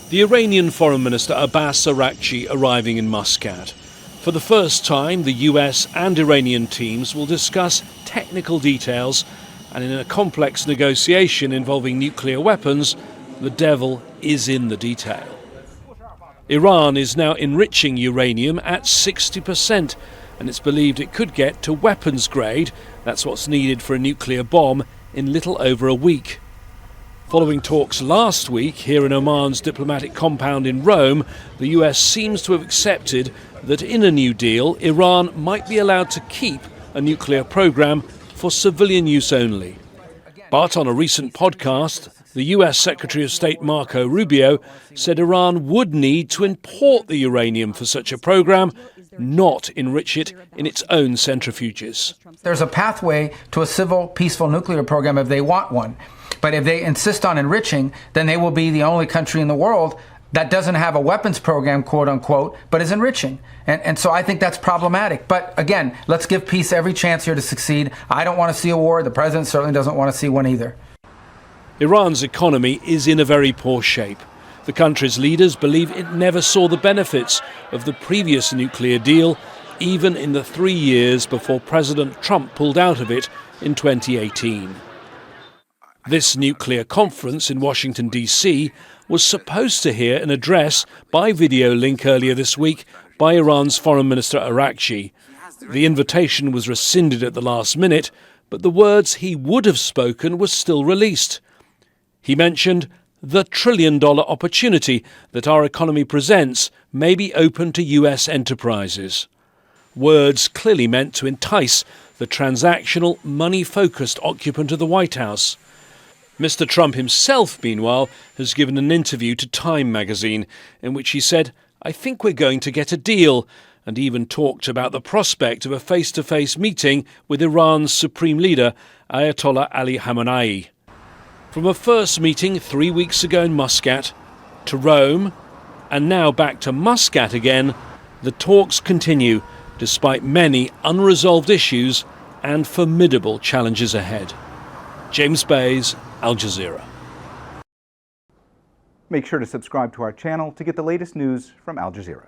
The Iranian Foreign Minister Abbas Araghchi arriving in Muscat. For the first time, the US and Iranian teams will discuss technical details, and in a complex negotiation involving nuclear weapons, the devil is in the detail. Iran is now enriching uranium at 60%, and it's believed it could get to weapons grade, that's what's needed for a nuclear bomb, in little over a week. Following talks last week here in Oman's diplomatic compound in Rome, the US seems to have accepted that in a new deal, Iran might be allowed to keep a nuclear program for civilian use only. But on a recent podcast, the US Secretary of State Marco Rubio said Iran would need to import the uranium for such a program, not enrich it in its own centrifuges. There's a pathway to a civil, peaceful nuclear program if they want one. But if they insist on enriching, then they will be the only country in the world that doesn't have a weapons program, quote unquote, but is enriching. And so I think that's problematic. But again, let's give peace every chance here to succeed. I don't want to see a war. The president certainly doesn't want to see one either. Iran's economy is in a very poor shape. The country's leaders believe it never saw the benefits of the previous nuclear deal, even in the 3 years before President Trump pulled out of it in 2018. This nuclear conference in Washington, D.C. was supposed to hear an address by video link earlier this week by Iran's Foreign Minister Araghchi. The invitation was rescinded at the last minute, but the words he would have spoken were still released. He mentioned the trillion-dollar opportunity that our economy presents may be open to US enterprises. Words clearly meant to entice the transactional, money-focused occupant of the White House. Mr. Trump himself, meanwhile, has given an interview to Time magazine in which he said, "I think we're going to get a deal," and even talked about the prospect of a face-to-face meeting with Iran's supreme leader, Ayatollah Ali Khamenei. From a first meeting 3 weeks ago in Muscat, to Rome, and now back to Muscat again, the talks continue despite many unresolved issues and formidable challenges ahead. James Bays, Al Jazeera. Make sure to subscribe to our channel to get the latest news from Al Jazeera.